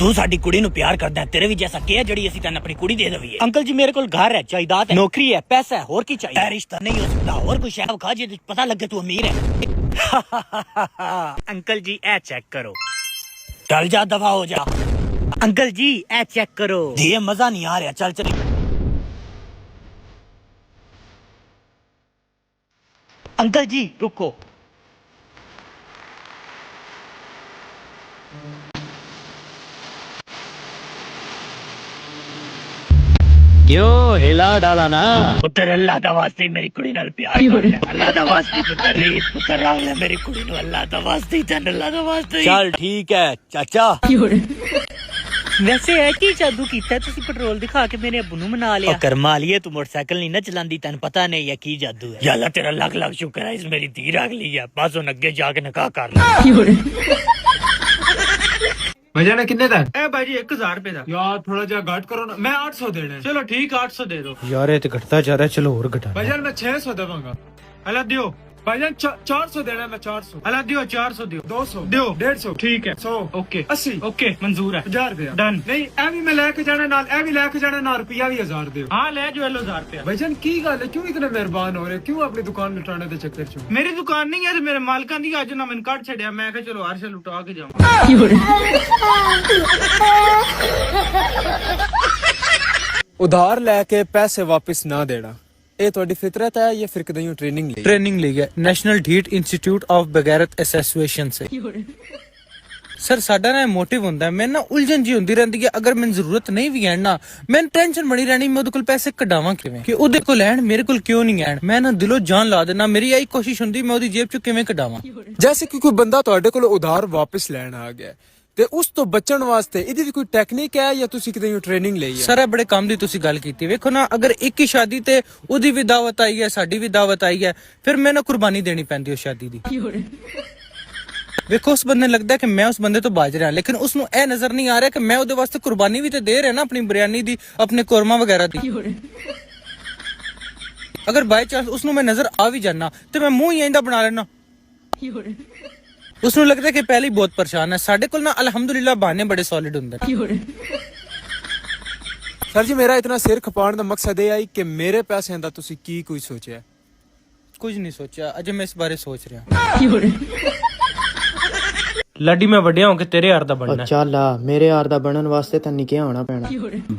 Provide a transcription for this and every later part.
ਤੂੰ ਸਾਡੀ ਕੁੜੀ ਨੂੰ ਪਿਆਰ ਕਰਦਾ, ਤੇਰੇ ਵੀ ਜੈਸਾ ਕੀ ਹੈ ਜਿਹੜੀ ਅਸੀਂ ਤੈਨੂੰ ਆਪਣੀ ਕੁੜੀ ਦੇ ਦੇਵੀਏ। ਅੰਕਲ ਜੀ ਮੇਰੇ ਕੋਲ ਘਰ ਹੈ, ਜਾਇਦਾਦ ਹੈ, ਨੌਕਰੀ ਹੈ, ਪੈਸਾ ਹੈ, ਹੋਰ ਕੀ चाहिए? ਰਿਸ਼ਤਾ ਨਹੀਂ ਹੋ ਸਕਦਾ, ਹੋਰ ਕੋਈ ਸ਼ੈ ਖਾ ਜੇ ਪਤਾ ਲੱਗੇ ਤੂੰ ਅਮੀਰ ਹੈ। ਅੰਕਲ ਜੀ ਇਹ ਚੈੱਕ ਕਰੋ। ਚੱਲ ਜਾ ਦਫਾ ਹੋ ਜਾ। अंकल जी ए चेक करो। ये मजा नहीं आ रहा, चल चल। अंकल जी रुको। क्यों हिला डाला ना पुत्र? अल्लाह दा वास्ते मेरी कुड़ी नाल प्यार कर ले, अल्लाह दा वास्ते पुत्र रीत पुत्र राग ले मेरी कुड़ी नु, अल्लाह दा वास्ते चल, अल्लाह दा वास्ते। चल ठीक है चाचा। वैसे है की जादू कीता तुसी पेट्रोल दिखा के मेरे अब्बू नु मना लिया? करमा लिए तू मोटरसाइकिल नहीं ना चलांदी, तन पता नहीं है की जादू है। यार तेरा लाख लाख शुक्र है, इस मेरी धी रख ली है, बस उन अगे जाके निकाह कर ले। भैया कितने तक? ए भाई 1000 रुपए का। यार थोड़ा जा घट करो ना, मैं 800 देना है। चलो ठीक 800 दे दो। यार ये तो घटता जा रहा है, चलो और घटा। भाईजान मैं 600 देवांगा। अला दियो भाईजान 400 देना है, मैं 400। अला दियो 400 दियो। 200 दियो 150 ठीक है 100 ओके 80 ओके मंजूर है। 1000 रुपया डन। नहीं ए भी मैं लेके जाना नाल, ए भी लेके जाना नाल, रुपया भी 1000 दियो। हाँ ले जो 1000 रुपया। भाईजान की गल है, क्यों इतने मेहरबान हो रहे, क्यों अपनी दुकान लुटाने दे चक्कर च? मेरी दुकान नहीं है, मेरे मालकां दी अज ना मैंने काट छड़िया, मैं कहा चलो हर शे लुटा के जाऊं। उधार लेके पैसे वापस ना देना, ਇਹ ਤੁਹਾਡੀ ਫਿਤਰਤ ਹੈ ਜਾਂ ਫਿਰ ਕਿਦਾਂ ट्रेनिंग ली है नेशनल ढीठ इंस्टीट्यूट ऑफ बगैरत एसोसिएशन से। सर साडा ना मोटिव ਹੁੰਦਾ ਹੈ, ਮੈਂ ਨਾ ਉਲਝਣ ਜੀ ਹੁੰਦੀ ਰਹਿੰਦੀ ਹੈ, ਅਗਰ ਮੈਨੂੰ ਜ਼ਰੂਰਤ ਨਹੀਂ ਵੀ ਹੈ ਨਾ ਮੈਨੂੰ ਟੈਨਸ਼ਨ ਬਣੀ ਰਹਿਣੀ ਮੈਂ ਉਹਦੇ ਕੋਲ ਪੈਸੇ ਕਢਾਵਾਂ ਕਿਵੇਂ, ਕਿ ਉਹਦੇ ਕੋਲ ਲੈਣ ਮੇਰੇ ਕੋਲ ਕਿਉਂ ਨਹੀਂ ਆਣ। ਮੈਂ ਨਾ ਦਿਲੋਂ ਜਾਨ ਲਾ ਦੇਣਾ, ਮੇਰੀ ਇਹੀ ਕੋਸ਼ਿਸ਼ ਹੁੰਦੀ ਮੈਂ ਉਹਦੀ ਜੇਬ ਚੋਂ ਕਿਵੇਂ ਕਢਾਵਾਂ। ਜੈਸੇ ਕਿ ਕੋਈ ਬੰਦਾ ਤੁਹਾਡੇ ਕੋਲ ਉਧਾਰ ਵਾਪਸ ਲੈਣ ਆ ਗਿਆ ਤੇ ਉਸ ਤੋਂ ਬਚਣ ਵਾਸਤੇ ਇਹਦੀ ਵੀ ਕੋਈ ਟੈਕਨੀਕ ਹੈ ਜਾਂ ਤੁਸੀਂ ਕਿਤੇ ਟ੍ਰੇਨਿੰਗ ਲਈ ਹੈ? ਸਰ ਬੜੇ ਕੰਮ ਦੀ ਤੁਸੀਂ ਗੱਲ ਕੀਤੀ। ਵੇਖੋ ਨਾ ਅਗਰ ਇੱਕ ਹੀ ਸ਼ਾਦੀ ਤੇ ਉਹਦੀ ਵੀ ਦਾਵਤ ਆਈ ਹੈ, ਸਾਡੀ ਵੀ ਦਾਵਤ ਆਈ ਹੈ, ਫਿਰ ਮੈਨੂੰ ਕੁਰਬਾਨੀ ਦੇਣੀ ਪੈਂਦੀ ਉਸ ਸ਼ਾਦੀ ਦੀ। ਵੇਖੋ ਉਸ ਬੰਦੇ ਨੂੰ ਲੱਗਦਾ ਕਿ ਮੈਂ ਉਸ ਬੰਦੇ ਤੋਂ ਬਾਜ ਰਿਹਾ, ਲੇਕਿਨ ਉਸ ਨੂੰ ਇਹ ਨਜ਼ਰ ਨਹੀਂ ਆ ਰਿਹਾ ਕਿ ਮੈਂ ਉਹਦੇ ਵਾਸਤੇ ਕੁਰਬਾਨੀ ਵੀ ਤੇ ਦੇ ਰਿਹਾ ਨਾ, ਆਪਣੀ ਬਿਰਿਆਨੀ ਦੀ, ਆਪਣੇ ਕੋਰਮਾ ਵਗੈਰਾ ਦੀ। ਅਗਰ ਬਾਈ ਚਾਂਸ ਉਸ ਨੂੰ ਮੈਂ ਨਜ਼ਰ ਆ ਵੀ ਜਾਣਾ ਤੇ ਮੈਂ ਮੂੰਹ ਹੀ ਇੰਦਾ ਬਣਾ ਲੈਣਾ। ਉਸ ਨੂੰ ਲੱਗਦਾ ਕਿ ਪਹਿਲੇ ਬਹੁਤ ਪਰੇਸ਼ਾਨ ਹੈ। ਸਾਡੇ ਕੋਲ ਨਾ ਅਲਹਮਦੁਲਿਲਾ ਬਹਾਨੇ ਬੜੇ ਸੋਲਿਡ ਹੁੰਦੇ ਨੇ। ਸਰ ਜੀ ਮੇਰਾ ਇਤਨਾ ਸਿਰ ਖਪਾਉਣ ਦਾ ਮਕਸਦ ਇਹ ਹੈ ਕਿ ਮੇਰੇ ਪੈਸਿਆਂ ਦਾ ਤੁਸੀਂ ਕੀ ਕੋਈ ਸੋਚਿਆ? ਕੁਝ ਨਹੀਂ ਸੋਚਿਆ, ਅਜੇ ਮੈਂ ਇਸ ਬਾਰੇ ਸੋਚ ਰਿਹਾ। ਲਾਡੀ ਮੈਂ ਵੱਡਿਆ ਹੋ ਕੇ ਤੇਰੇ ਯਾਰ ਦਾ ਬਣਨਾ। ਚੱਲ ਆ ਮੇਰੇ ਯਾਰ ਦਾ ਬਣਨ ਵਾਸਤੇ ਤਾਂ ਨਿੱਕਿਆ ਹੋਣਾ ਪੈਣਾ।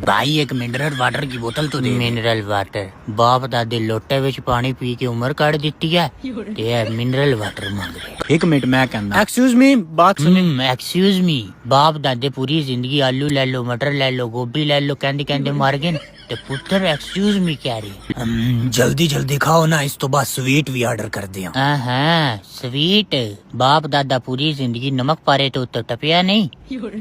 भाई एक मिनरल वाटर की बोतल तो दे। मिनरल वाटर बाप दादे लोटे विच पानी पी के उम्र काट दी है ते मिनरल वाटर मांग रहे। एक मिनट मैं कहना एक्सक्यूज मी, बात सुनी। एक्सक्यूज मी, बाप दादे पूरी जिंदगी आलू ले लो, मटर ले लो, गोभी ले लो, कहंदे कहंदे मर गए ते पुत्र एक्सक्यूज मी कह रही। जल्दी जल्दी खाओ ना, इस तो बाद स्वीट भी ऑर्डर कर दिया। हाँ स्वीट, बाप दादा पूरी जिंदगी नमक पारे तो टपिया नहीं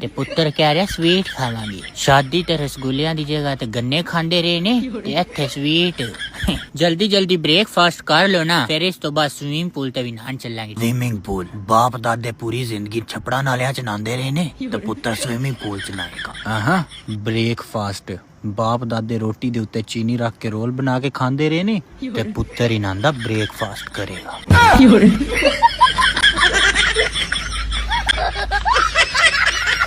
ते पुत्र कह रहा स्वीट खावांगे। शादी ते रसगुल्लियां दी जगह ते गन्ने खांदे रहे ने ते इत्थे स्वीट। जल्दी जल्दी ब्रेकफास्ट कर लो ना, फिर इस तो बाद स्विमिंग पूल ते भी नहान चलांगे। स्विमिंग पूल बाप दादे पूरी जिंदगी छपड़ा नालियां च नहांदे रहे ने ते पुत्र स्विमिंग पूल च नहाएगा। हाँ ब्रेकफास्ट बाप दादे रोटी दे उत्ते चीनी रख के रोल बना के खांदे रहे ने ते पुत्र ही नहांदा ब्रेकफास्ट करेगा।